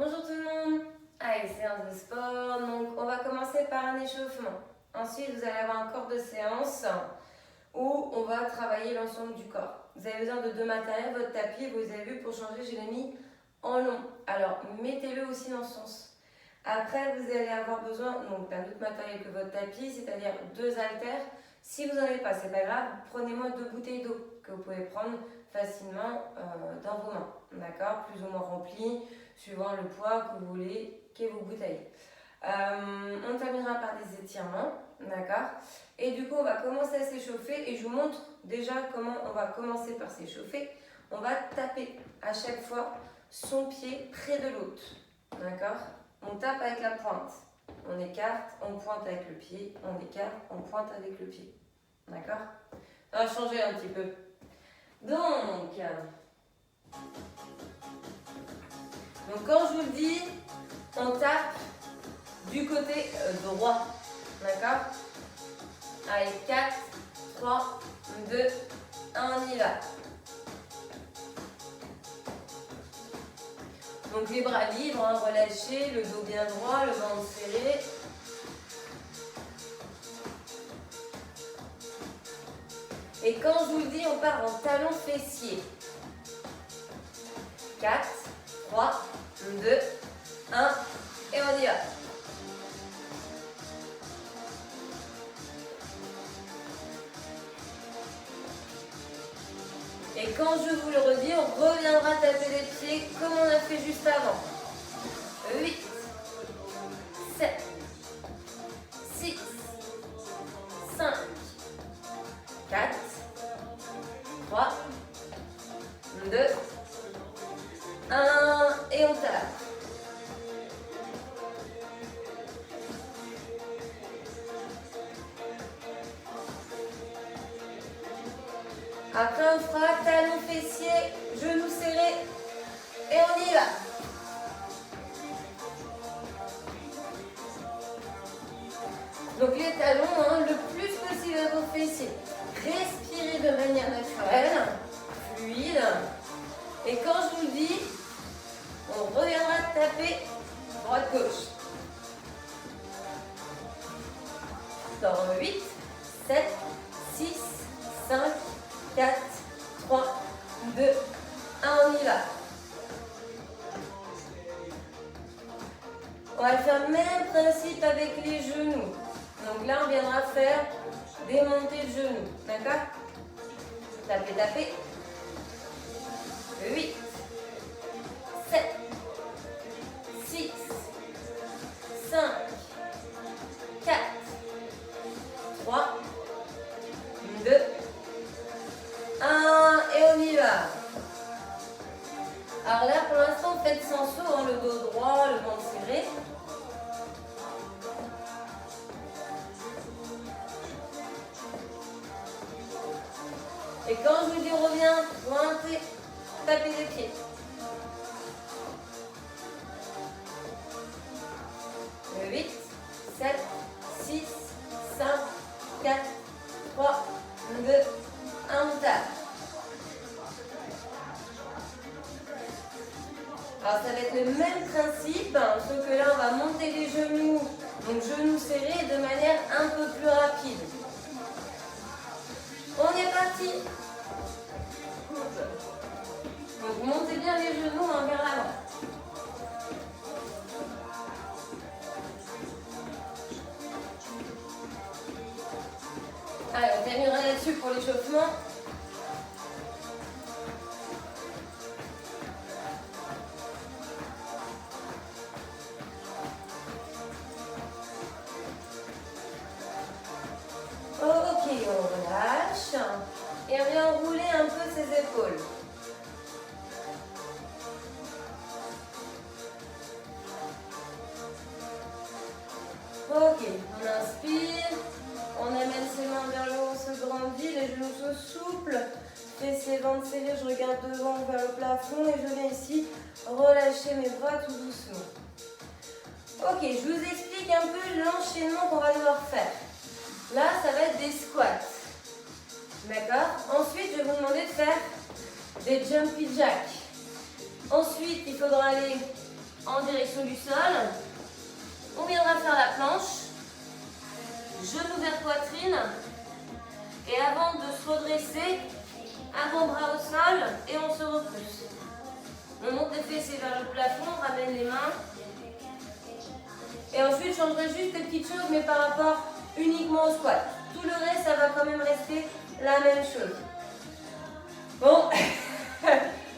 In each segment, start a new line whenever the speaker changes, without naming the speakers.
Bonjour tout le monde. Allez, séance de sport. Donc, on va commencer par un échauffement. Ensuite, vous allez avoir un corps de séance où on va travailler l'ensemble du corps. Vous avez besoin de deux matériels, votre tapis, vous avez vu, pour changer, je l'ai mis en long. Alors, mettez-le aussi dans ce sens. Après, vous allez avoir besoin d'un autre matériel que votre tapis, c'est-à-dire deux haltères. Si vous n'en avez pas, c'est pas grave, prenez-moi 2 bouteilles d'eau que vous pouvez prendre facilement dans vos mains, d'accord, plus ou moins remplies, suivant le poids que vous voulez qu'est vos bouteilles. On terminera par des étirements, d'accord, et du coup on va commencer à s'échauffer et je vous montre déjà comment on va commencer par s'échauffer. On va taper à chaque fois son pied près de l'autre, d'accord, on tape avec la pointe. On écarte, on pointe avec le pied, on écarte, on pointe avec le pied. D'accord? On va changer un petit peu. Donc quand je vous le dis, on tape du côté droit. D'accord? Allez, 4, 3, 2, 1, on y va. Donc les bras libres, relâchés, le dos bien droit, le ventre serré. Et quand je vous le dis, on part en talon fessier. 4, 3, 2, 1, et on y va. Et quand je vous le redis, on reviendra taper les pieds comme on a fait juste avant. 8, 7, 6, 5, 4, 3, 2, 1, et on tape. Après on fera talon fessier, genou serré, et on y va. Donc les talons, le plus possible à vos fessiers. Respirez de manière naturelle, fluide. Et quand je vous le dis, on reviendra taper droite-gauche. Dans 8, 7, 6, 5, 4, 3, 2, 1, on y va. On va faire le même principe avec les genoux. Donc là, on viendra faire des montées de genoux. D'accord? Tapez, tapez. 8, 7, 6, 5, 4, 3, 2, 1, et on y va. Alors là, pour l'instant, faites sans saut, le dos droit, le ventre serré. Et quand je vous dis reviens, pointez, tapez les pieds. 8, 7, 6, 5, 4, 3, 2, 1, on tape. Alors ça va être le même principe, sauf que là on va monter les genoux, donc genoux serrés de manière un peu plus rapide. On est parti. Donc montez bien les genoux vers l'avant. Allez, on terminera là-dessus pour l'échauffement. Ok, on relâche et on vient enrouler un peu ses épaules. Ok, on inspire, on amène ses mains vers le haut, on se grandit, les genoux sont souples, fessiers, ventre serré, je regarde devant vers le plafond et je viens ici relâcher mes bras tout doucement. Ok, je vous explique un peu l'enchaînement qu'on va devoir faire. Là, ça va être des squats. D'accord? Ensuite, je vais vous demander de faire des jumpy jacks. Ensuite, il faudra aller en direction du sol. On viendra faire la planche. Genou vers poitrine. Et avant de se redresser, avant-bras au sol et on se repousse. On monte les fessiers vers le plafond, on ramène les mains. Et ensuite, je changerai juste des petites choses, mais par rapport uniquement au squat. Tout le reste, ça va quand même rester la même chose. Bon,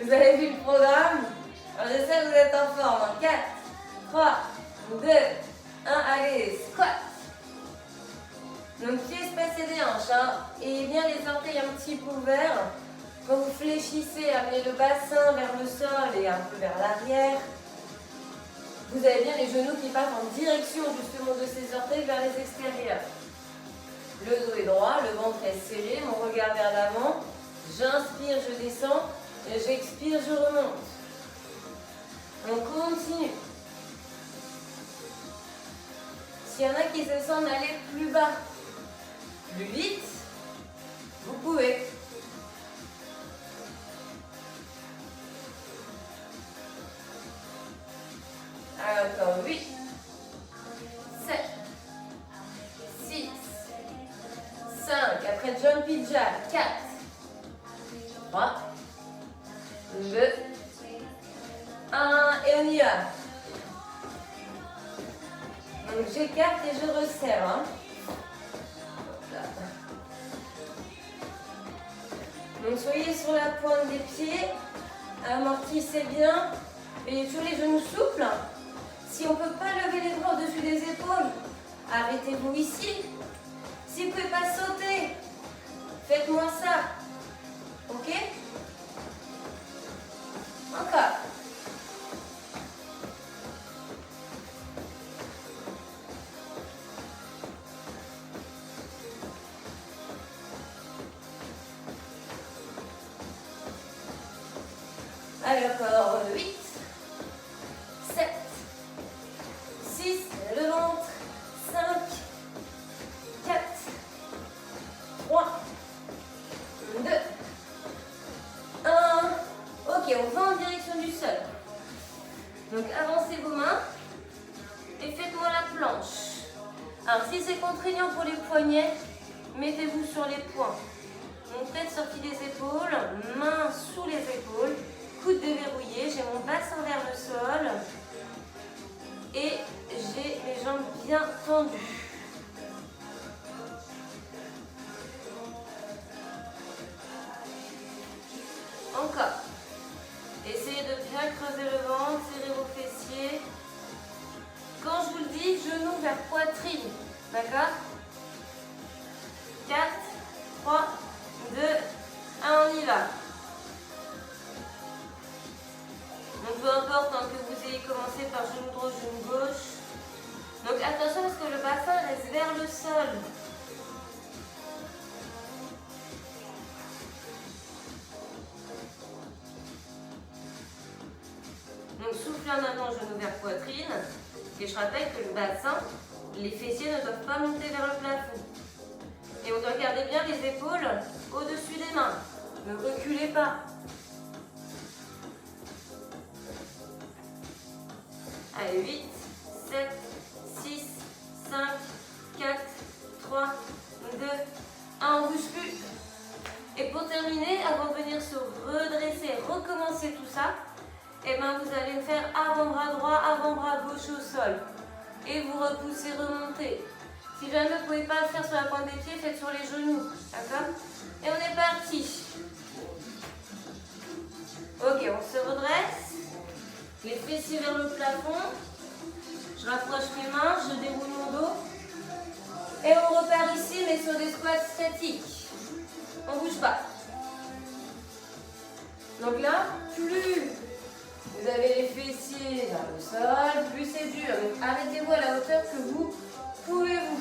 vous avez vu le programme. Alors, je sais que vous êtes en forme. 4, 3, 2, 1, allez, squat. Donc, pieds espacés des hanches. Hein, et bien les orteils un petit peu ouverts. Quand vous fléchissez, amenez le bassin vers le sol et un peu vers l'arrière. Vous avez bien les genoux qui partent en direction justement de ces orteils vers les extérieurs. Le dos est droit, le ventre est serré, mon regard vers l'avant. J'inspire, je descends. Et j'expire, je remonte. On continue. S'il y en a qui se sentent aller plus bas, plus vite, vous pouvez. Encore 8, 7, 6, 5, après jumpy jack, 4, 3, 2, 1, et on y va. Donc j'écarte et je resserre. Hein. Donc soyez sur la pointe des pieds, amortissez bien, ayez toujours les genoux souples. Si on ne peut pas lever les bras au-dessus des épaules, arrêtez-vous ici. Si vous ne pouvez pas sauter, faites-moi ça. Ok? Encore. Allez, encore 8, 7, 6, le ventre, 5, 4, 3, 2, 1. Ok, on va en direction du sol. Donc avancez vos mains et faites-moi la planche. Alors si c'est contraignant pour les poignets, mettez-vous sur les poings. Donc tête sortie des épaules, mains sous les épaules. Coude déverrouillé, j'ai mon bassin vers le sol et j'ai mes jambes bien tendues. Encore. Essayez de bien creuser le ventre, serrez vos fessiers. Quand je vous le dis, genoux vers poitrine. D'accord? 4, 3, 2, 1, on y va. Donc peu importe hein, que vous ayez commencé par genou droit, genou gauche. Donc attention parce que le bassin reste vers le sol. Donc soufflez en avant, genou vers poitrine. Et je rappelle que le bassin, les fessiers ne doivent pas monter vers le plafond. Et on doit garder bien les épaules au-dessus des mains. Ne reculez pas. Allez, 8, 7, 6, 5, 4, 3, 2, 1, on ne bouge plus. Et pour terminer, avant de venir se redresser, recommencer tout ça, et ben vous allez faire avant-bras droit, avant-bras gauche au sol. Et vous repoussez, remontez. Si jamais vous ne pouvez pas le faire sur la pointe des pieds, faites sur les genoux. D'accord? Et on est parti. Ok, on se redresse. Les fessiers vers le plafond. Je rapproche mes mains, je déroule mon dos. Et on repart ici, mais sur des squats statiques. On ne bouge pas. Donc là, plus vous avez les fessiers vers le sol, plus c'est dur. Donc arrêtez-vous à la hauteur que vous pouvez-vous.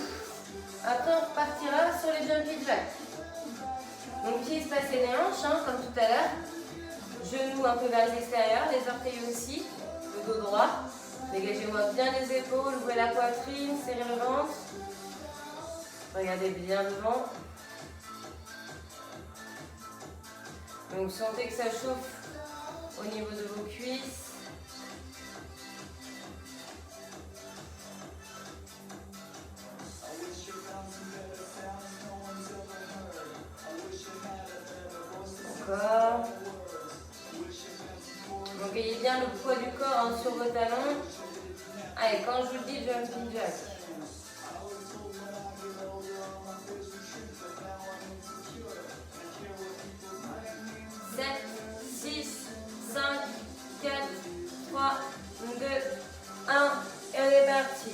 Après, on repartira sur les jumpy jacks. Donc pieds espacés les hanches, hein, comme tout à l'heure. Genoux un peu vers les extérieurs, les orteils aussi, le dos droit. Dégagez-moi bien les épaules, ouvrez la poitrine, serrez le ventre. Regardez bien devant. Donc sentez que ça chauffe au niveau de vos cuisses. corps. Donc ayez bien le poids du corps hein, sur vos talons. Allez, quand je vous le dis, jumping jack. 7, 6, 5, 4, 3, 2, 1, et on est parti.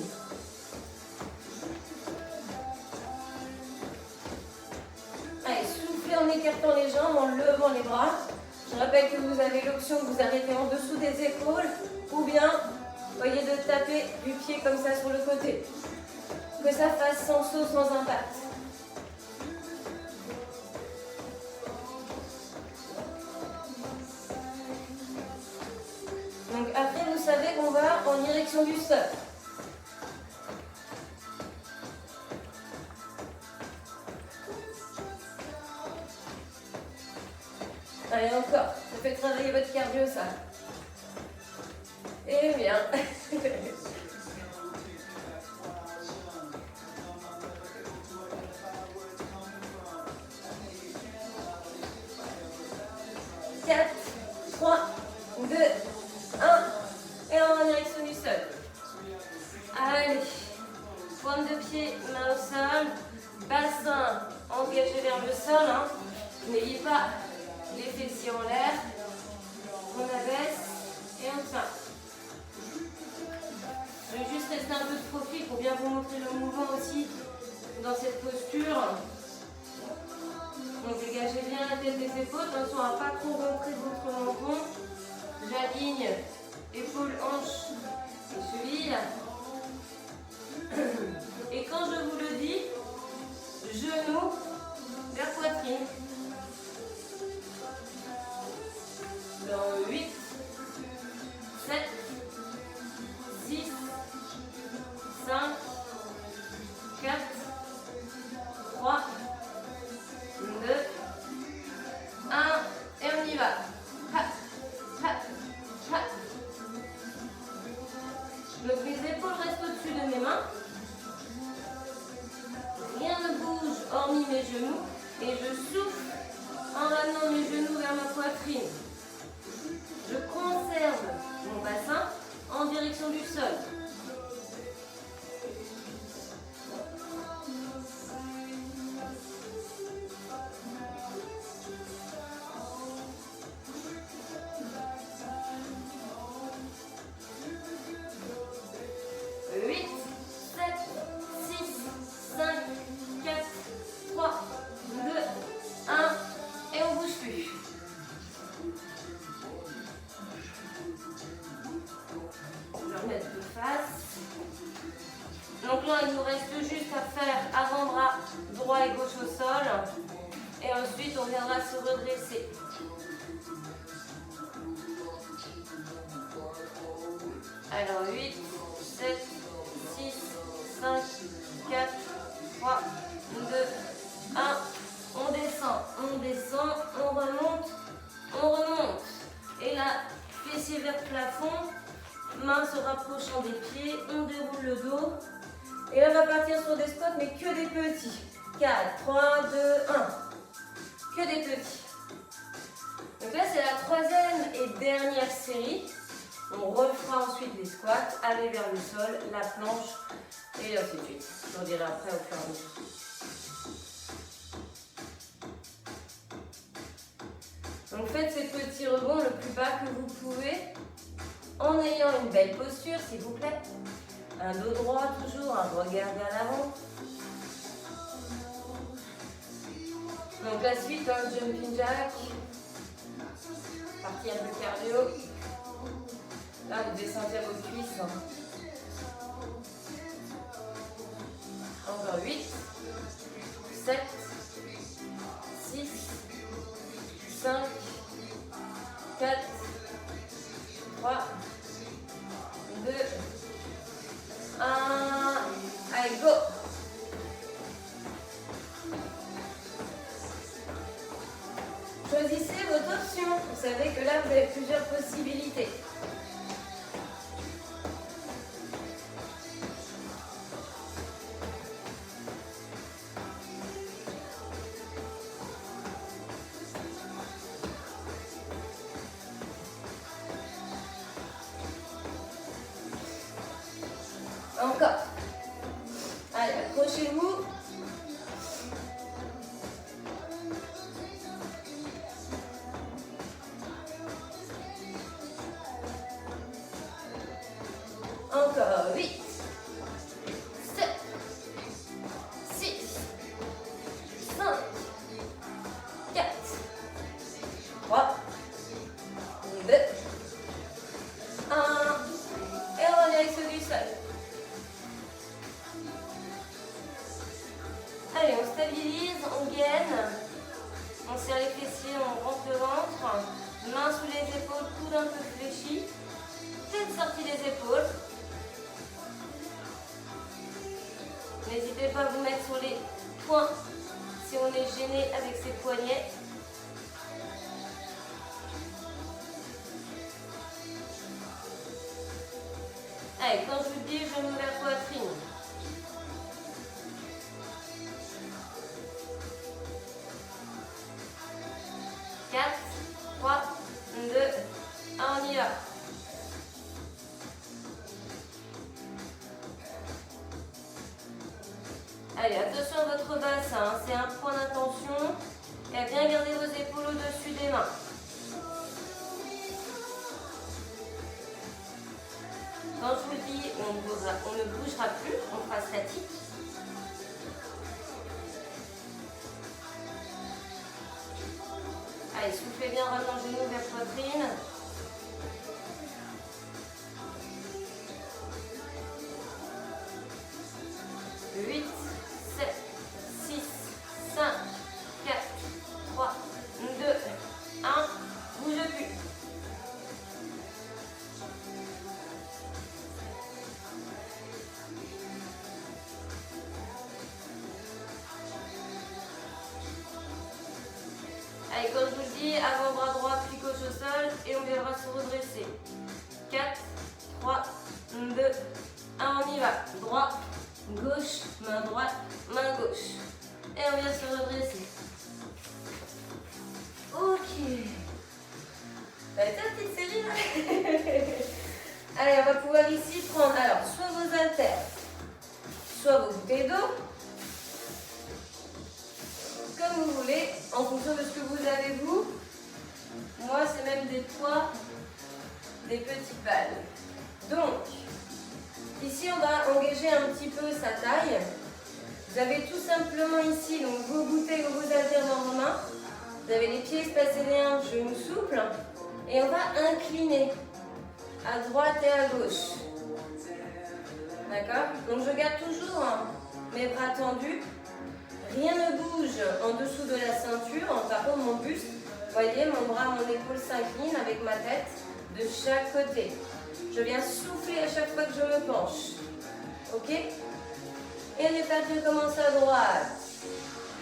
Allez, soufflez en écartant les jambes, en levant les bras. Je rappelle que vous avez l'option de vous arrêter en dessous des épaules ou bien, voyez, de taper du pied comme ça sur le côté. Que ça fasse sans saut, sans impact. Donc après, vous savez qu'on va en direction du sol. Allez, encore. Ça fait travailler votre cardio, ça. Et bien. 4, 3, 2, 1. Et on va en direction du sol. Allez. Pointe de pied, main au sol. Bassin engagé vers le sol. Hein. N'ayez pas les fessiers en l'air. On abaisse et on tient. Je vais juste rester un peu de profil pour bien vous montrer le mouvement aussi dans cette posture. Donc dégagez bien la tête des épaules, attention à ne pas trop rentrer votre menton. J'aligne épaules, hanches et chevilles. Et quand je vous le dis, genoux vers poitrine. Dans 8, 7, 6, 5, 4, 3, 2, 1, et on y va. Ha, ha, ha. Donc mes épaules restent au-dessus de mes mains. Rien ne bouge hormis mes genoux. Et je souffle en ramenant mes genoux vers ma poitrine. Je conserve mon bassin en direction du sol. Donc là, il nous reste juste à faire avant-bras droit et gauche au sol. Et ensuite, on viendra se redresser. Alors, 8, 7, 6, 5, 4, 3, 2, 1. On descend, on remonte. Et là, fessier vers le plafond. Main se rapprochant des pieds, on déroule le dos. Et là, on va partir sur des squats, mais que des petits. 4, 3, 2, 1. Que des petits. Donc là, c'est la troisième et dernière série. On refera ensuite les squats, aller vers le sol, la planche, et ainsi de suite. Je vous dirai après au fur et à mesure. Donc faites ces petits rebonds le plus bas que vous pouvez. En ayant une belle posture, s'il vous plaît. Un dos droit toujours, un regard vers l'avant. Donc la suite, un jumping jack. Partie un peu cardio. Là, vous devez sentir vos cuisses. Encore 8, 7, 6, 5, 4, 3, 2, 1. Allez, go! Choisissez votre option. Vous savez que là, vous avez plusieurs possibilités. Encore. Allez, accrochez-vous. Encore 8, 7, 6, 5, 4, 3, 2, 1. Et on est sur du sol. Allez, on stabilise, on gaine. On serre les fessiers, on rentre le ventre. Mains sous les épaules, coude un peu fléchi. Tête sortie des épaules. N'hésitez pas à vous mettre sur les poings si on est gêné avec ses poignets. Allez, quand je vous dis, je mets la poitrine. Quatre, 3, 2, 1, on y va. Allez, attention à votre bassin, hein, c'est un point d'attention. Et à bien garder vos épaules au-dessus des mains. Quand je vous dis, on ne bougera plus, on fera statique. Allez, soufflez bien, rallongez-nous vers poitrine. Huit, 7, 6, 5, 4, 3, 2, 1. Bouge plus. Allez, comme je vous le dis, avant-bras droit, puis gauche au sol et on viendra se redresser. 4, 3, 2, 1, on y va. Droit, gauche, main droite, main gauche. Et on vient se redresser. Ok. Ça va être une petite série là. Allez, on va pouvoir ici prendre alors soit vos haltères, soit vos bouteilles d'eau. Comme vous voulez, en fonction de ce que vous avez vous. Moi, c'est même des poids, des petites balles. Donc, ici, on va engager un petit peu sa taille. Vous avez tout simplement ici donc, vos bouteilles ou vos haltères dans vos mains. Vous avez les pieds espacés les uns, genoux souples. Et on va incliner à droite et à gauche. D'accord? Donc, je garde toujours mes bras tendus. Rien ne bouge en dessous de la ceinture. Par contre, mon buste, vous voyez, mon bras, mon épaule s'incline avec ma tête de chaque côté. Je viens souffler à chaque fois que je me penche. Ok? Et on est parti, on commence à droite.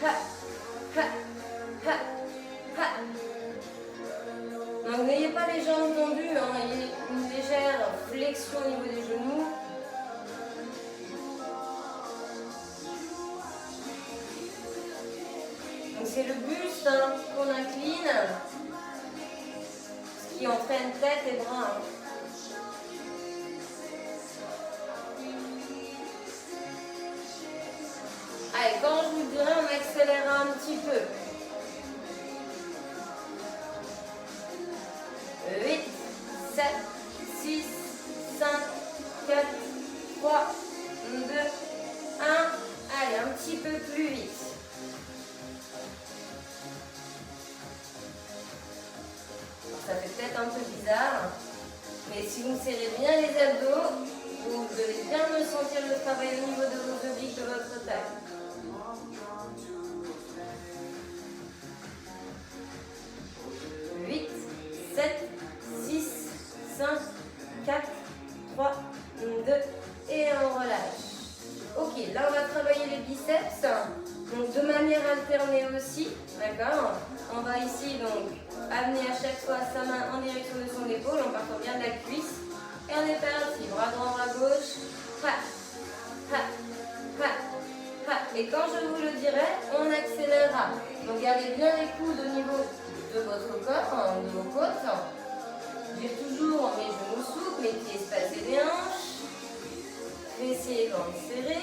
Ha, ha, ha, ha. Donc n'ayez pas les jambes tendues, hein. Ayez une légère flexion au niveau des genoux. Donc c'est le buste qu'on incline, ce qui entraîne tête et bras. Allez, quand je vous dirai, on accélérera un petit peu. 8, 7, 6, 5, 4, 3, 2, 1. Allez, un petit peu plus vite. Ça fait peut-être un peu bizarre, mais si vous serrez bien les abdos, vous devez bien me sentir le travail au niveau de vos obliques, de votre taille. Huit, 7, 6, 5, 4, 3, 2, et on relâche. Ok, là on va travailler les biceps, donc de manière alternée aussi, d'accord? On va ici donc amener à chaque fois sa main en direction de son épaule, en partant bien de la cuisse. Et on est parti, bras droit, bras gauche. Ha, ha, ha, ha. Et quand je vous le dirai, on accélérera. Donc gardez bien les coudes au niveau de votre corps, de vos côtes. J'ai toujours mes genoux souples, mes pieds espacés des hanches. fessiers, ventre serré.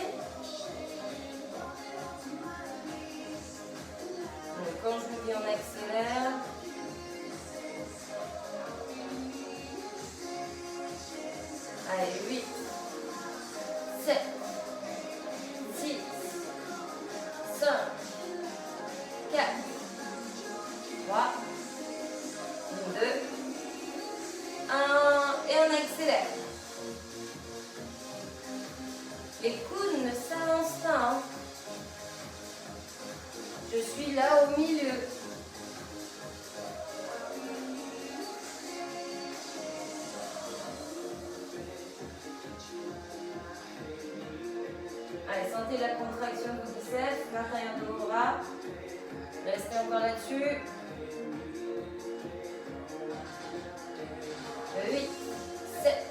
Donc quand je vous dis on accélère. Allez, 8, 7, 6, 5, 4, 3, 2, 1, et on accélère. Les coudes ne s'avancent pas. Hein. Je suis là au milieu. Allez, sentez la contraction de vos biceps, l'intérieur de vos bras. Restez encore là-dessus. 8, 7,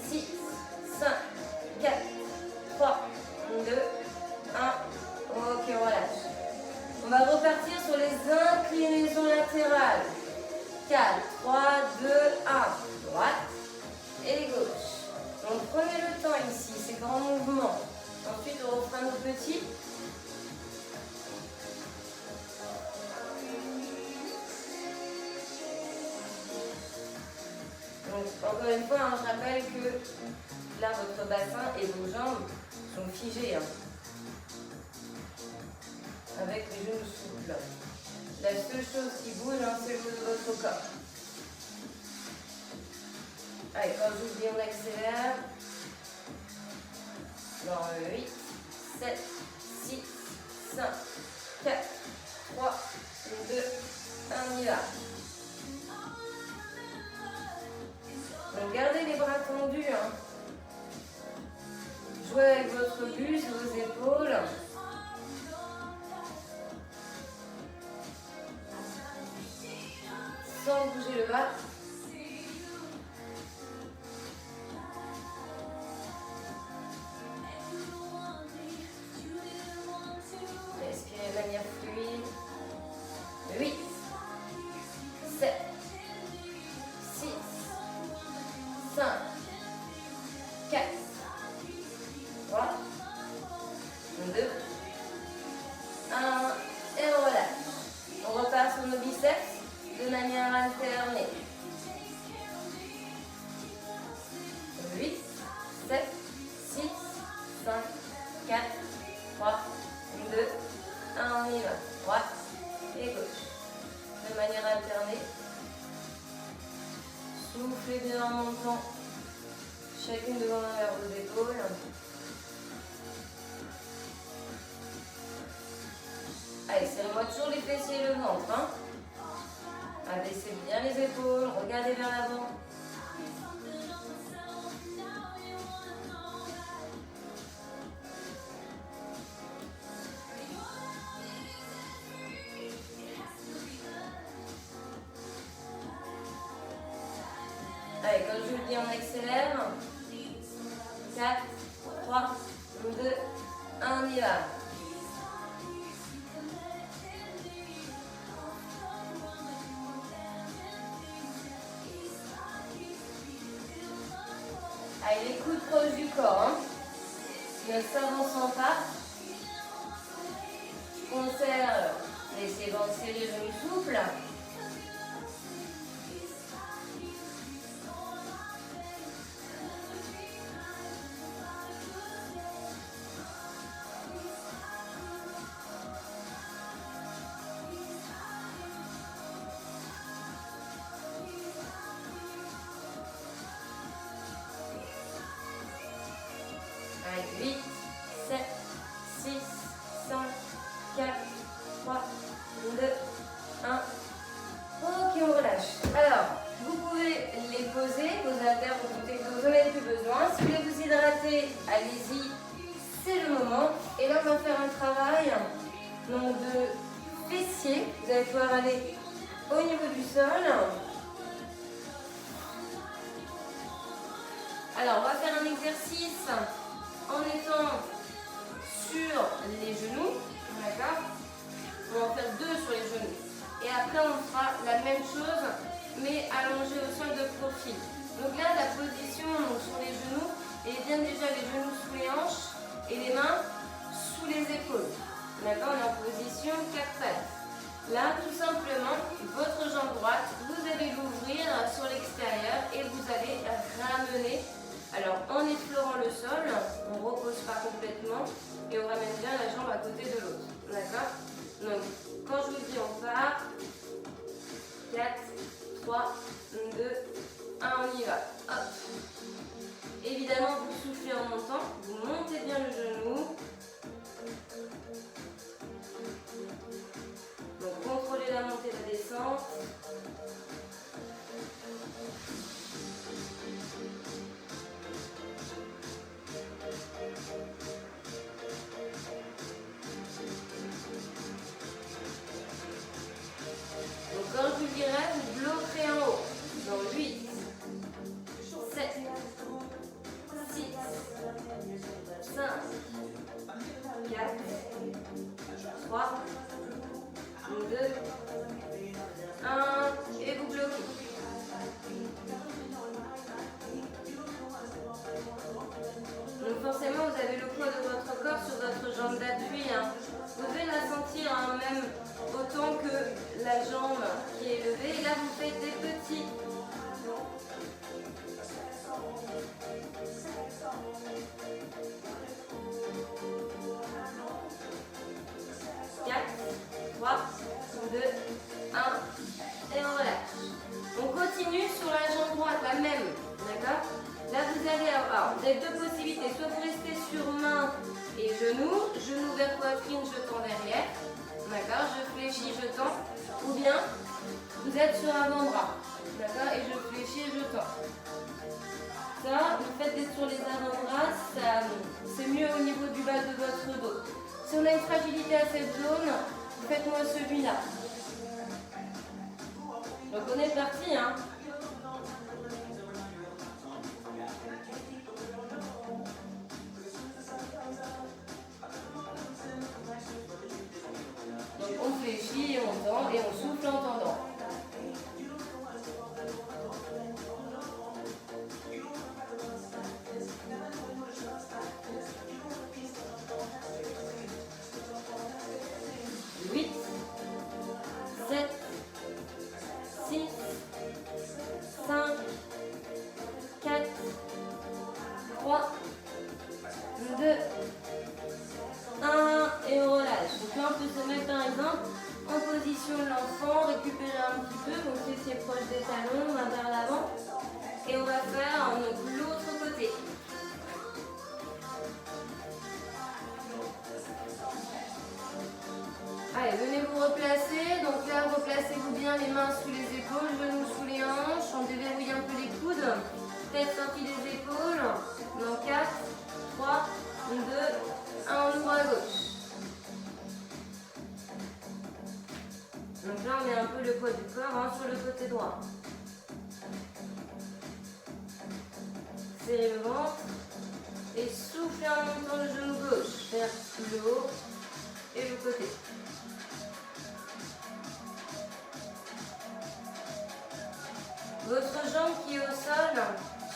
6, 5, 4, 3, 2, 1. Ok, on relâche. On va repartir sur les inclinaisons latérales. 4, 3, 2, 1. Droite et gauche. Donc prenez le temps ici, ces grands mouvements. Ensuite, on refera nos petits. Donc, encore une fois, hein, je rappelle que là, votre bassin et vos jambes sont figés. Hein, avec les genoux souples. La seule chose qui bouge, hein, c'est votre corps. Allez, quand je vous dis, on accélère. Dans 8, 7, 6, 5, 4, 3, 2, 1, on y va. Donc gardez les bras tendus. Hein. Jouez avec votre buste, vos épaules. Sans bouger le bas. Respirez de manière fluide. 8, 7, 6, 5, 4, 3, 2, 1, et on relâche. On repart sur nos biceps de manière alternée. 8, 7, 6, 5, 4, 3, 2, 1, on y va. Droite et gauche. De manière alternée. Soufflez bien en montant chacune de vos mains vers vos épaules. Allez, serrez-moi toujours les fessiers et le ventre. Hein. Abaissez bien les épaules, regardez vers l'avant. Allez, comme je vous le dis, on accélère. 4, 3, 2, 1, on y va. Allez, les coudes proches du corps. Hein. Ne s'avançant pas. Conserve les ventres serrés, genoux souples. Allez, 8, 7, 6, 5, 4, 3, 2, 1. Ok, on relâche. Alors, vous pouvez les poser, vos haltères, vous comptez que vous n'en avez plus besoin. Si vous voulez vous hydrater, allez-y, c'est le moment. Et là, on va faire un travail donc, de fessiers. Vous allez pouvoir aller au niveau du sol. Alors, on va faire un exercice en étant sur les genoux, d'accord? On va en faire 2 sur les genoux. Et après, on fera la même chose, mais allongé au sol de profil. Donc là, la position donc, sur les genoux, et bien déjà les genoux sous les hanches. hop. Évidemment, vous soufflez en montant, vous montez bien le genou. Donc contrôlez la montée et la descente. Donc quand je vous dirai, vous bloquerez en haut. Dans 8, 7, 6, 5, 4, 3, 2, 1, et vous bloquez. Donc forcément, vous avez le poids de votre corps sur votre jambe d'appui. Vous devez la sentir même autant que la jambe qui est levée. Et là, vous faites des petits. 4, 3, 2, 1, et on relâche. On continue sur la jambe droite, la même, d'accord? Là, vous allez avoir, vous avez deux possibilités, soit vous restez sur main et genou vers poitrine, je tends derrière, d'accord? Je fléchis, je tends, ou bien vous êtes sur avant-bras, d'accord? Et je fléchis et je tends. Ça, le fait d'être sur les avant-bras, c'est mieux au niveau du bas de votre dos. Si on a une fragilité à cette zone, faites-moi celui-là. Donc on est parti, hein. Donc on fléchit et on tend et on souffle en tendant. Récupérer un petit peu, donc c'est proche des talons, on va vers l'avant et on va faire l'autre côté. Allez, venez vous replacer, donc là replacez-vous bien les mains sous les épaules, genoux sous les hanches, on déverrouille un peu les coudes, tête sortie des épaules, dans 4, 3, 2, 1, on ouvre à gauche. Donc là, on met un peu le poids du corps sur le côté droit. Serrez le ventre et soufflez en montant le genou gauche vers le haut et le côté. Votre jambe qui est au sol,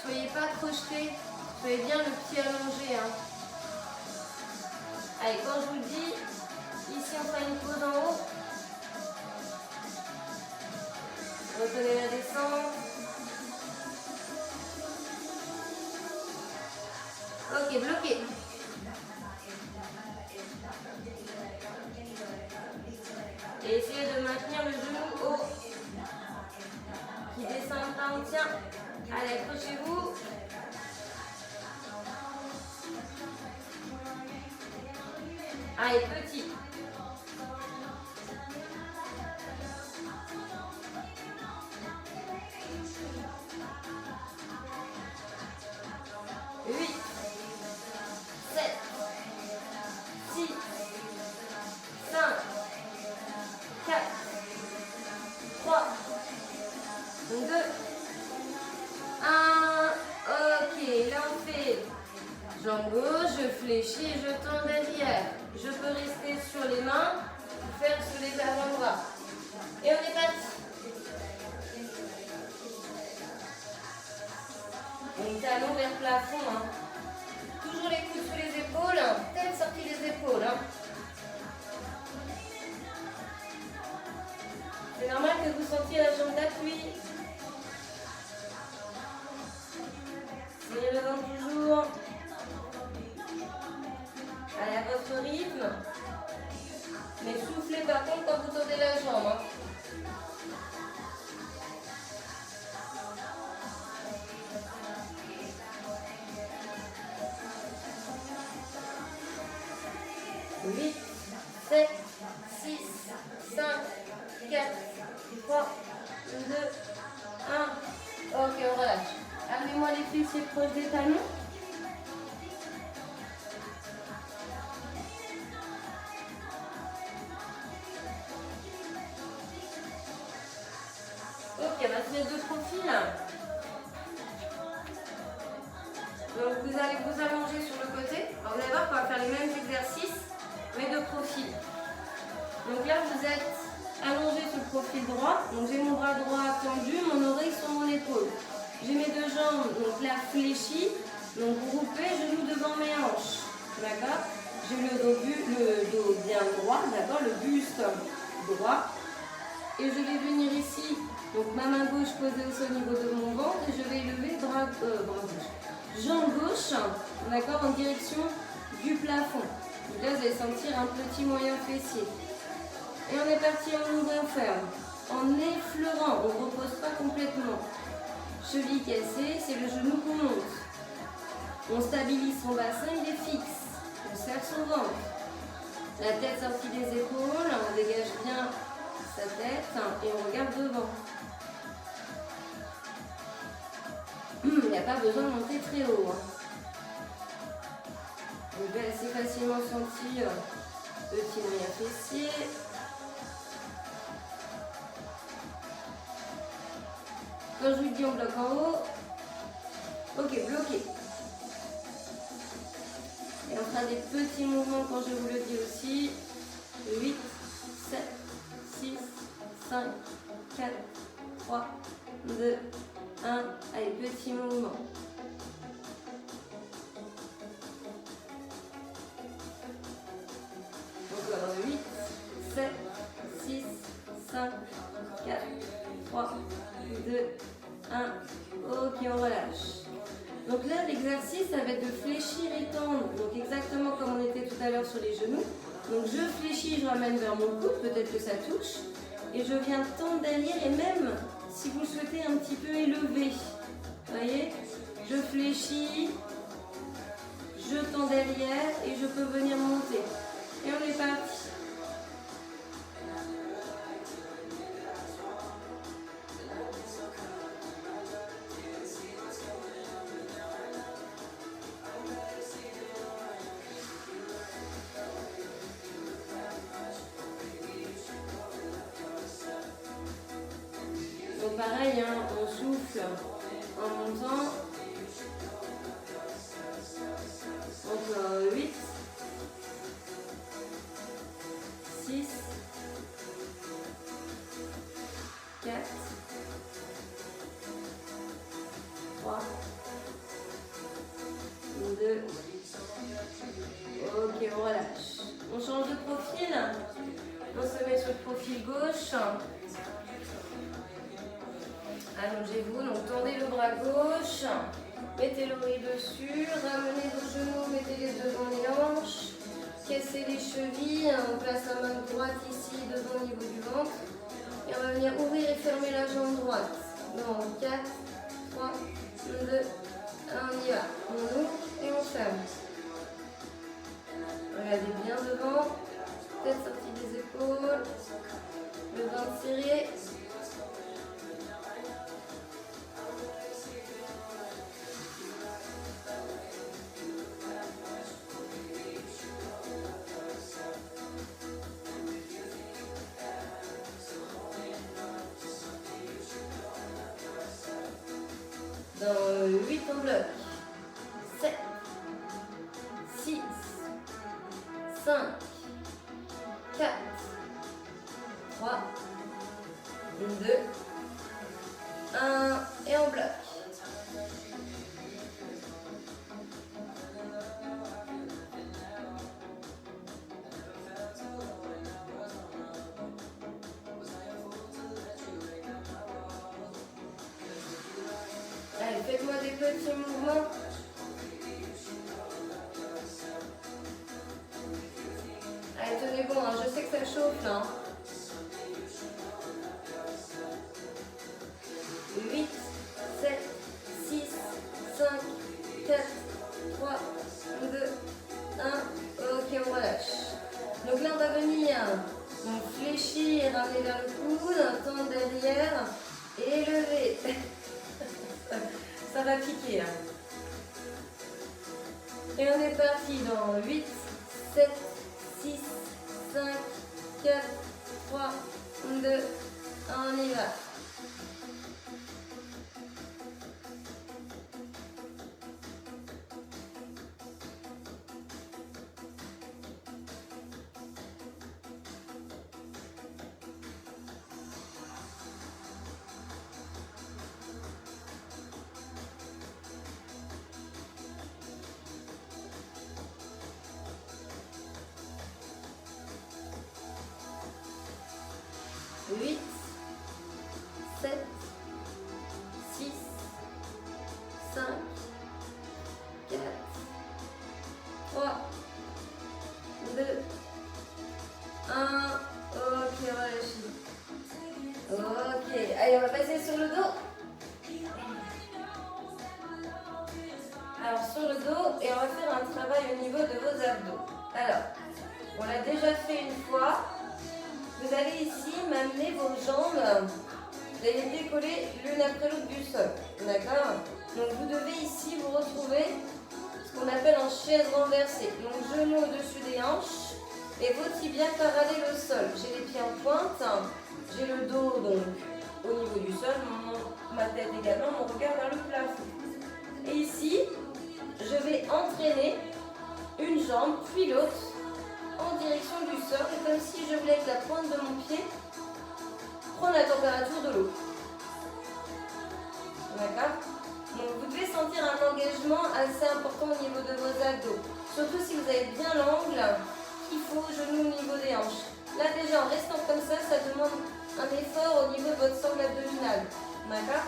soyez pas crocheté, soyez bien le pied allongé. Allez, quand je vous dis, ici on fait une pause en haut. Retenez la descente. Ok, bloqué. Et essayez de maintenir le genou haut. Qui descend pas, on tient. Allez, accrochez-vous. Allez, petit. Jambe gauche, je fléchis et je tends derrière. Je peux rester sur les mains, faire sur les avant-bras. Et on est parti. Donc talon vers plafond. Toujours les coudes sous les épaules, tête sortie des épaules. C'est normal que vous sentiez la jambe d'appui. Serrez le ventre toujours. Allez, à votre rythme. Mais soufflez par contre quand vous tendez la jambe. les fessiers proches des talons. Ok, on va se mettre de profil. Donc vous allez vous allonger sur le côté. Alors, vous allez voir qu'on va faire les mêmes exercices, mais de profil. Donc là, vous êtes allongé sur le profil droit. Donc j'ai mon bras droit tendu, mon oreille sur mon épaule. J'ai mes deux jambes, donc là fléchies, donc groupées, genoux devant mes hanches. D'accord? J'ai le dos bien droit, d'accord? Le buste droit. Et je vais venir ici, donc ma main gauche posée aussi au niveau de mon ventre, et je vais lever bras gauche. Jambe gauche, d'accord, en direction du plafond. Donc là, vous allez sentir un petit moyen fessier. Et on est parti en mouvement ferme, en effleurant, on ne repose pas complètement. Cheville cassée, c'est le genou qu'on monte. On stabilise son bassin, il est fixe. On serre son ventre. La tête sortie des épaules, on dégage bien sa tête et on regarde devant. Il n'y a pas besoin de monter très haut. On peut assez facilement sentir petit moyen fessier. Quand je vous dis on bloque en haut, ok, bloqué. Et on fera des petits mouvements quand je vous le dis aussi. 8, 7, 6, 5, 4, 3, 2, 1. Allez, petit mouvement. Encore 8, 7, 6, 5, 4, 3, 2, 1. Ok, on relâche. Donc là, l'exercice, ça va être de fléchir et tendre. Donc exactement comme on était tout à l'heure sur les genoux. Donc je fléchis, je ramène vers mon coude, peut-être que ça touche. Et je viens tendre derrière et même, si vous souhaitez, un petit peu élever. Vous voyez? Je fléchis, je tends derrière et je peux venir monter. Et on est parti. Donc pareil, hein, on souffle en montant. Encore 8, 6, 4, 3, 2. Ok, on relâche. On change de profil. On se met sur le profil gauche. Allongez-vous, donc tendez le bras gauche, mettez l'oreille dessus, ramenez vos genoux, mettez-les devant les hanches, cassez les chevilles, on place la main droite ici devant le niveau du ventre et on va venir ouvrir et fermer la jambe droite. Donc 4, 3, 2, 1, on y va. On ouvre et on ferme. Regardez bien devant, tête sortie des épaules, le ventre serré. Dans 8 on bloque. 7, 6, 5, 4, 3, 2, 1 et on bloque. Allez, faites-moi des petits mouvements. Allez, tenez bon, hein. Je sais que ça chauffe là. 8, 7, 6, 5, 4, 3, 2, 1. Ok, on relâche. Donc là, on va venir fléchir, ramener vers le coude, tendre derrière et lever. Ça va piquer. Hein. Et on est parti dans 8, 7, 6, 5, 4, 3, 2, 1, on y va. Huit, 7, 6, 5, 4, 3, 2, 1. Ok, relâchez. Ok, allez, on va passer sur le dos. Alors, sur le dos, et on va faire un travail au niveau de vos abdos. Alors, on l'a déjà fait une fois. Vous allez ici m'amener vos jambes, vous allez les décoller l'une après l'autre du sol, d'accord? Donc vous devez ici vous retrouver ce qu'on appelle en chaise renversée. Donc genoux au-dessus des hanches et vos tibias parallèles au sol. J'ai les pieds en pointe, j'ai le dos donc au niveau du sol, ma tête également, mon regard vers le plafond. Et ici, je vais entraîner une jambe puis l'autre en direction du sol, et comme si je voulais que la pointe de mon pied prenne la température de l'eau. D'accord? Donc vous devez sentir un engagement assez important au niveau de vos abdos. Surtout si vous avez bien l'angle qu'il faut au genou au niveau des hanches. Là déjà en restant comme ça demande un effort au niveau de votre sangle abdominale. D'accord?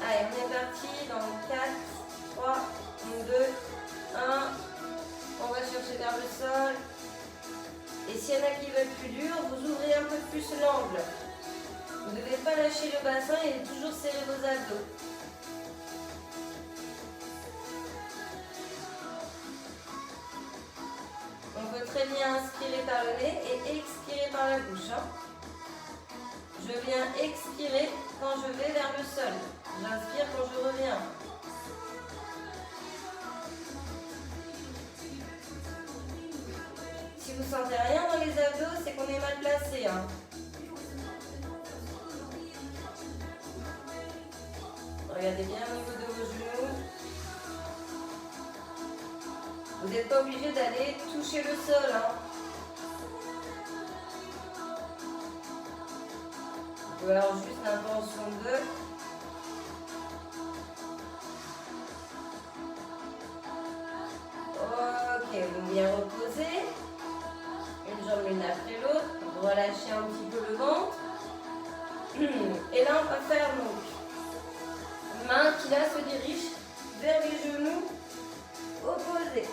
Allez, on est parti dans 4, 3, 2, 1. On va chercher vers le sol. Et s'il y en a qui veulent plus dur, vous ouvrez un peu plus l'angle. Vous ne devez pas lâcher le bassin et toujours serrer vos abdos. On peut très bien inspirer par le nez et expirer par la bouche. Hein. Je viens expirer quand je vais vers le sol. J'inspire quand je reviens. Si vous ne sentez rien dans les abdos, c'est qu'on est mal placé. Hein. Regardez bien au niveau de vos genoux. Vous n'êtes pas obligé d'aller toucher le sol. Hein. Vous pouvez avoir juste l'intention de... Ok, vous bien reposer. Une jambe l'une après l'autre. Relâchez un petit peu le ventre. Et là, on va faire donc main qui là se dirige vers les genoux opposés.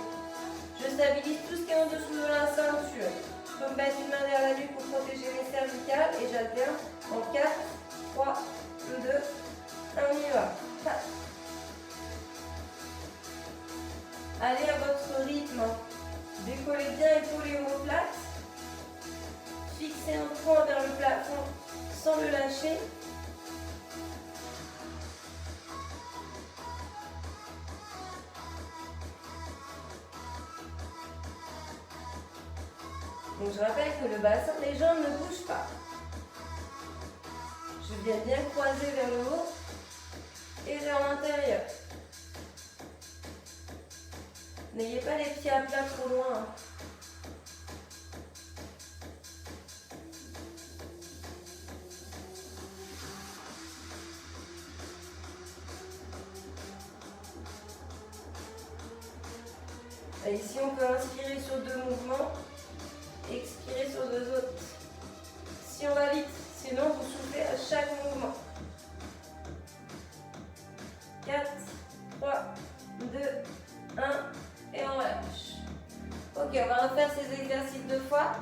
Je stabilise tout ce qui est en dessous de la ceinture. Je peux me mettre une main derrière la nuque pour protéger les cervicales et j'alterne en 4, 3, 2, 1, on y va. 4. Allez à votre rythme. Décollez bien épaules et omoplates. Fixez un point vers le plafond sans le lâcher. Donc je rappelle que le bassin, les jambes ne bougent pas. Je viens bien croiser vers le haut et vers l'intérieur. N'ayez pas les pieds à plat trop loin. Et ici, on peut inspirer sur 2 mouvements, expirer sur 2 autres. Si on va vite, sinon vous soufflez à chaque mouvement. 4, 3, 2, 1 et on relâche. Ok, on va refaire ces exercices 2 fois.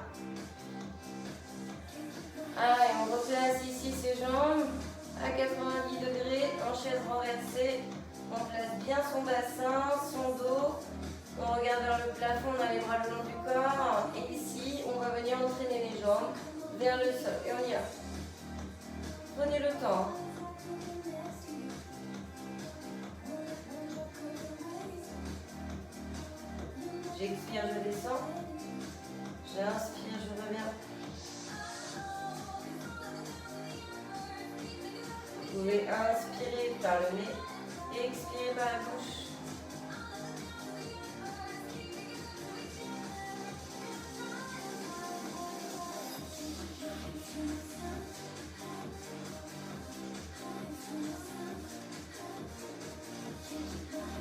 Allez, on replace ici ses jambes à 90 degrés en chaise renversée. On place bien son bassin, son dos. On regarde vers le plafond, on a les bras le long du corps. Et ici, on va venir entraîner les jambes vers le sol. Et on y va. Prenez le temps. J'expire, je descends. J'inspire, je reviens. Vous pouvez inspirer par le nez et expirer par la bouche.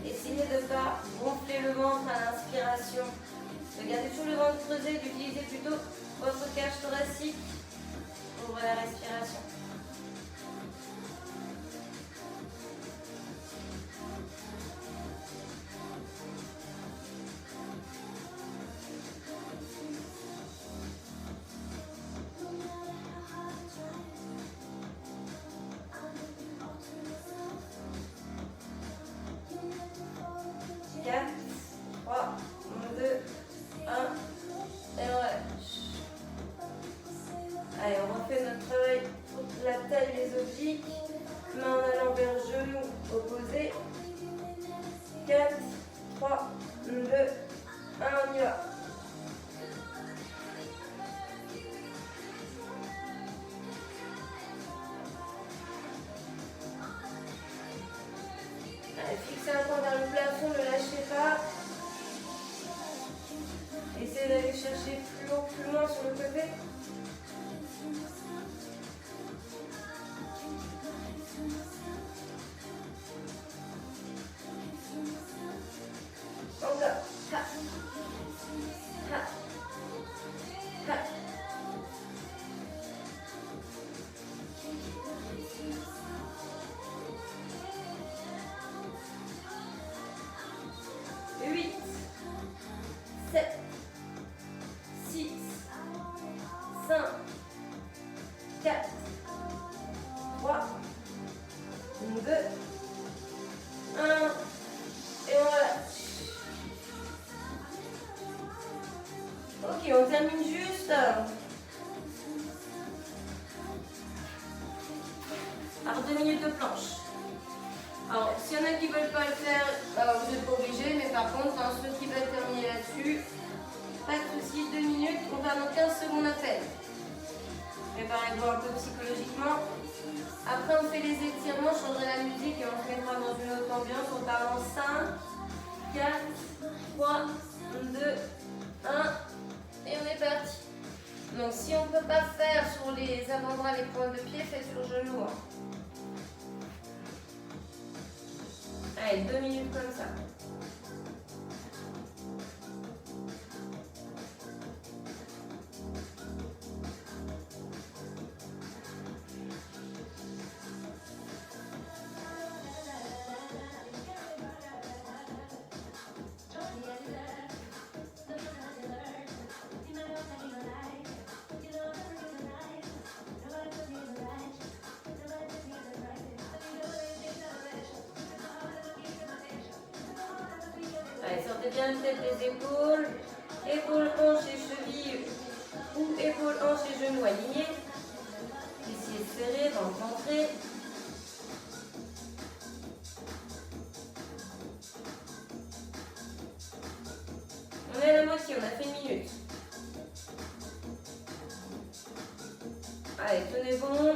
Essayez de ne pas gonfler le ventre à l'inspiration. De garder tout le ventre creusé, d'utiliser plutôt votre cage thoracique pour la respiration. Allez, on refait notre travail pour la taille, les obliques. Main en allant vers genou opposé. 4, 3, 2, 1, on y va. Allez, fixez un point vers le plafond, ne lâchez pas. Essayez d'aller chercher plus haut, plus loin sur le côté. Encore. Ha. Ha. Ha. Huit, 7, 6, 5, 4, 3, 2, 1, et on relâche. Ok, on termine juste par 2 minutes de planche. Alors, s'il y en a qui ne veulent pas le faire, vous n'êtes pas obligés, mais par contre, ceux qui veulent terminer là-dessus, pas de soucis, 2 minutes, on va dans 15 secondes à peine. Préparez-vous un peu psychologiquement. Après, on fait les étirements, on changera la musique et on se mettra dans une autre ambiance. On part en 5, 4, 3, 2, 1, et on est parti. Donc, si on ne peut pas faire sur les avant-bras, les pointes de pied, faites sur genou. Allez, 2 minutes comme ça. Allez, sortez bien peut-être les épaules, épaules, hanches et chevilles ou épaules, hanches et genoux alignés. Essayez de serrer, dans le ventre. On est à la moitié, on a fait 1 minute. Allez, tenez bon.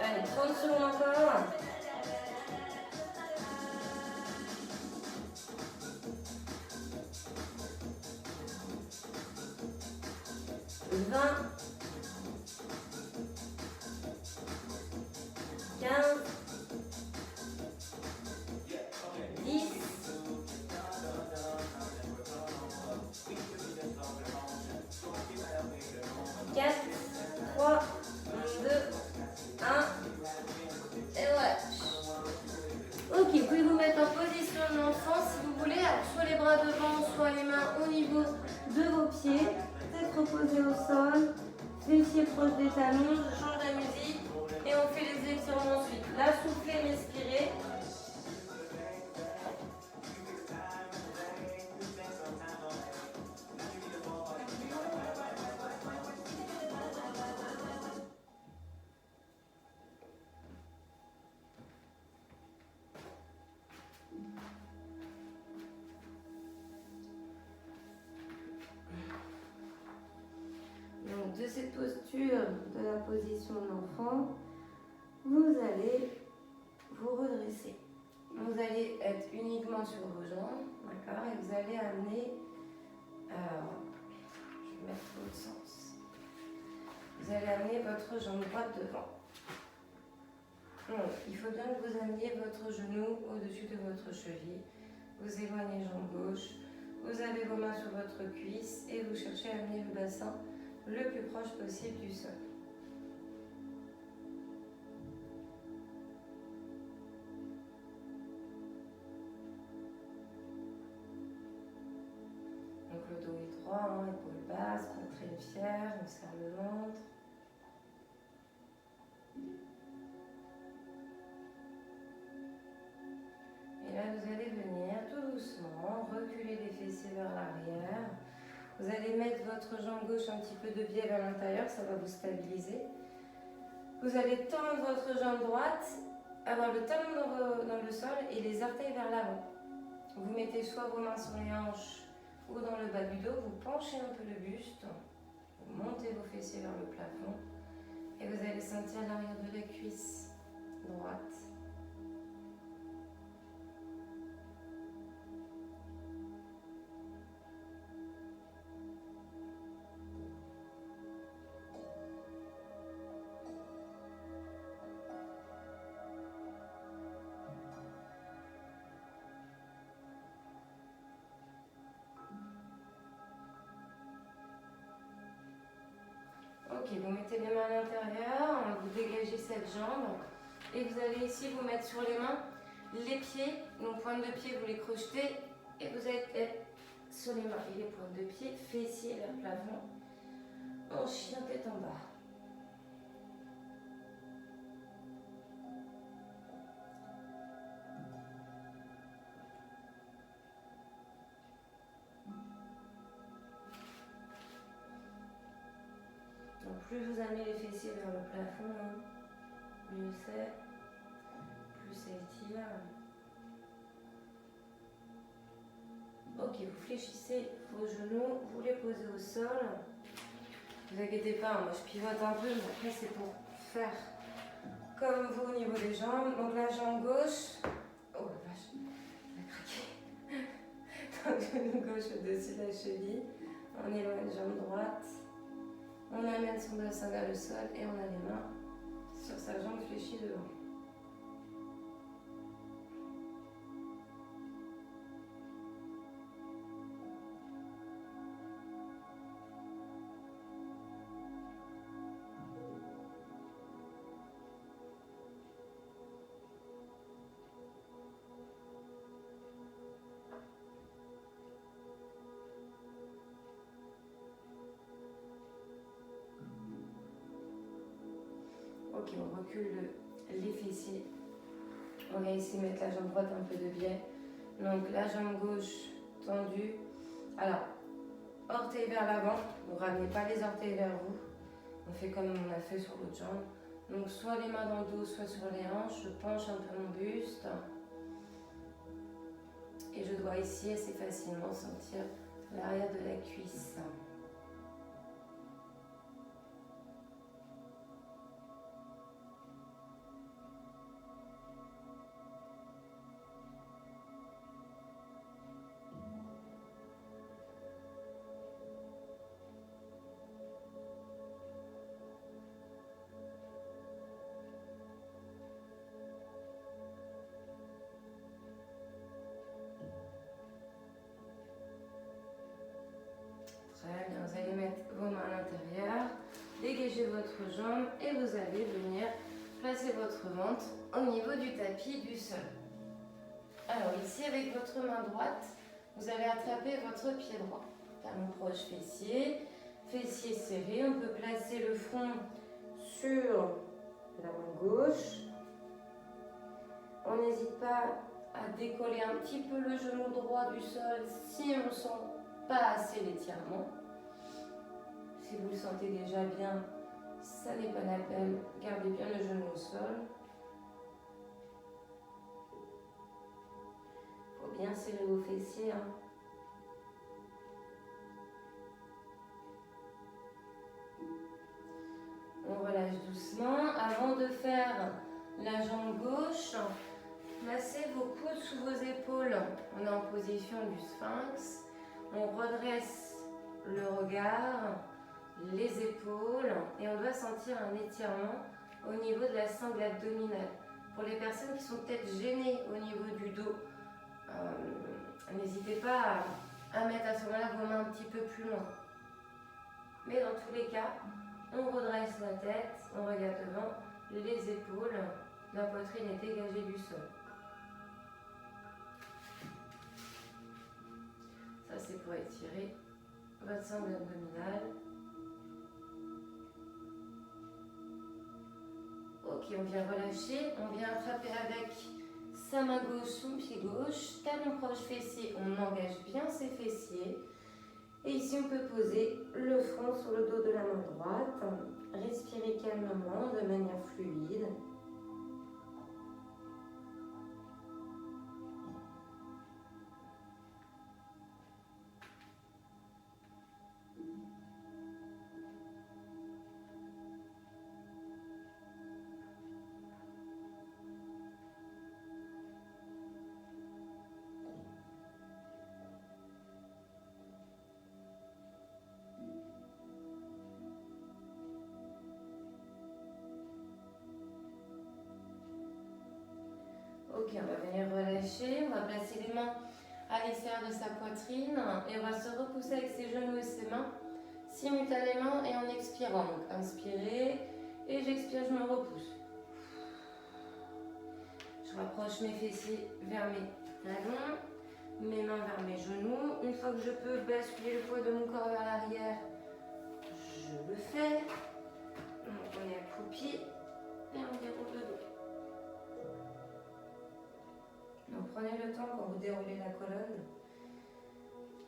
Allez, 30 secondes encore. 20, 15, 10, 4, 3, 2, 1, et voilà. Ok, vous pouvez vous mettre en position de l'enfant si vous voulez, alors soit les bras devant, soit les mains au niveau de vos pieds, tête reposée au sol, fessiers proches des talons, je change la musique. étirement ensuite. Là, soufflez, respirez. Donc, de cette posture, de la position de l'enfant, vous allez vous redresser. Vous allez être uniquement sur vos jambes, d'accord? Et vous allez amener, alors, je vais mettre l'autre sens. Vous allez amener votre jambe droite devant. Donc, il faut bien que vous ameniez votre genou au-dessus de votre cheville. Vous éloignez jambe gauche. Vous avez vos mains sur votre cuisse et vous cherchez à amener le bassin le plus proche possible du sol. Donc le dos est droit, hein, épaule basse, poitrine fière, on serre le ventre. Et là vous allez venir tout doucement, reculer les fessiers vers l'arrière. Vous allez mettre votre jambe gauche un petit peu de biais vers l'intérieur, ça va vous stabiliser. Vous allez tendre votre jambe droite, avoir le talon dans le sol et les orteils vers l'avant. Vous mettez soit vos mains sur les hanches ou dans le bas du dos, vous penchez un peu le buste, vous montez vos fessiers vers le plafond et vous allez sentir l'arrière de la cuisse droite. Ok, vous mettez les mains à l'intérieur, vous dégagez cette jambe et vous allez ici vous mettre sur les mains, les pieds, donc pointe de pied vous les crochetez et vous êtes sur les mains et les pointes de pied, fessiers vers le plafond, en chien tête en bas. Donc plus vous amenez les fessiers vers le plafond, mieux c'est, plus ça étire. Ok, vous fléchissez vos genoux, vous les posez au sol. Ne vous inquiétez pas, moi je pivote un peu, mais après c'est pour faire comme vous au niveau des jambes. Donc la jambe gauche, oh la vache, elle a craqué. Donc genou gauche au-dessus de la cheville, on éloigne jambe droite. On amène son bassin vers le sol et on a les mains sur sa jambe fléchie devant. Ok, on recule les fessiers. On va ici mettre la jambe droite un peu de biais. Donc la jambe gauche tendue. Alors, orteils vers l'avant. Ne ramenez pas les orteils vers vous. On fait comme on a fait sur l'autre jambe. Donc soit les mains dans le dos, soit sur les hanches. Je penche un peu mon buste. Et je dois ici assez facilement sentir l'arrière de la cuisse. Très bien, vous allez mettre vos mains à l'intérieur, dégagez votre jambe et vous allez venir placer votre ventre au niveau du tapis du sol. Alors ici avec votre main droite, vous allez attraper votre pied droit. Talon proche fessier, fessier serré, on peut placer le front sur la main gauche On n'hésite pas à décoller un petit peu le genou droit du sol si on ne sent pas assez l'étirement. Si vous le sentez déjà bien, ça n'est pas la peine. Gardez bien le genou au sol. Il faut bien serrer vos fessiers. On relâche doucement. Avant de faire la jambe gauche, placez vos coudes sous vos épaules. On est en position du sphinx. On redresse le regard, les épaules et on doit sentir un étirement au niveau de la sangle abdominale. Pour les personnes qui sont peut-être gênées au niveau du dos, n'hésitez pas à mettre à ce moment-là vos mains un petit peu plus loin. Mais dans tous les cas, on redresse la tête, on regarde devant, les épaules, la poitrine est dégagée du sol. Ça c'est pour étirer votre sangle abdominale. Ok, on vient relâcher, on vient attraper avec sa main gauche son pied gauche, talon proche fessier, on engage bien ses fessiers. Et ici, on peut poser le front sur le dos de la main droite. Respirez calmement, de manière fluide. Ok, on va venir relâcher, on va placer les mains à l'extérieur de sa poitrine et on va se repousser avec ses genoux et ses mains simultanément et en expirant. Donc inspirez et j'expire, je me repousse. Je rapproche mes fessiers vers mes talons, mes mains vers mes genoux. Une fois que je peux basculer le poids de mon corps vers l'arrière, je le fais. Donc on est accroupi et on déroule le dos. Donc prenez le temps quand vous déroulez la colonne.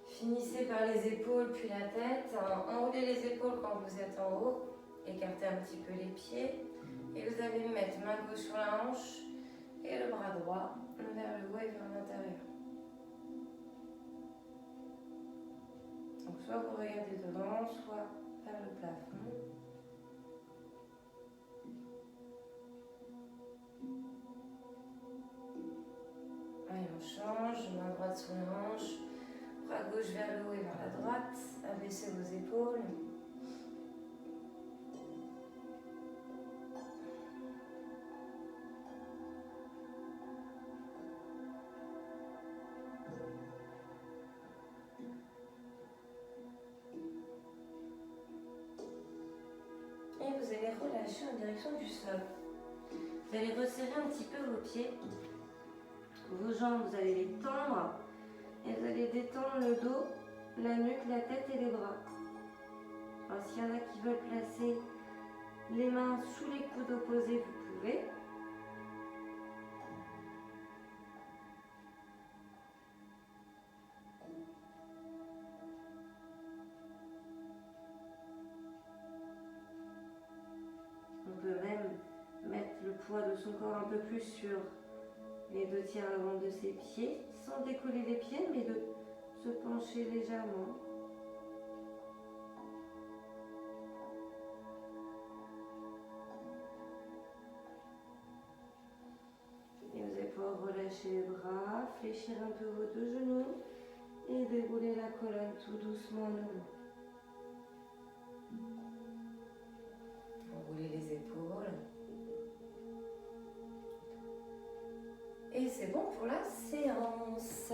Finissez par les épaules puis la tête. Enroulez les épaules quand vous êtes en haut. Écartez un petit peu les pieds. Et vous allez mettre main gauche sur la hanche et le bras droit vers le haut et vers l'intérieur. Donc soit vous regardez devant, soit vers le plafond. Allez, on change, main droite sur la hanche, bras gauche vers le haut et vers la droite, abaissez vos épaules. Et vous allez relâcher en direction du sol. Vous allez resserrer un petit peu vos pieds. Vos jambes, vous allez les tendre et vous allez détendre le dos, la nuque, la tête et les bras. Alors s'il y en a qui veulent placer les mains sous les coudes opposés, vous pouvez. On peut même mettre le poids de son corps un peu plus sur les 2/3 avant de ses pieds, sans décoller les pieds, mais de se pencher légèrement. Et vous allez pouvoir relâcher les bras, fléchir un peu vos deux genoux et dérouler la colonne tout doucement en haut. Enroulez les épaules. Et c'est bon pour la séance.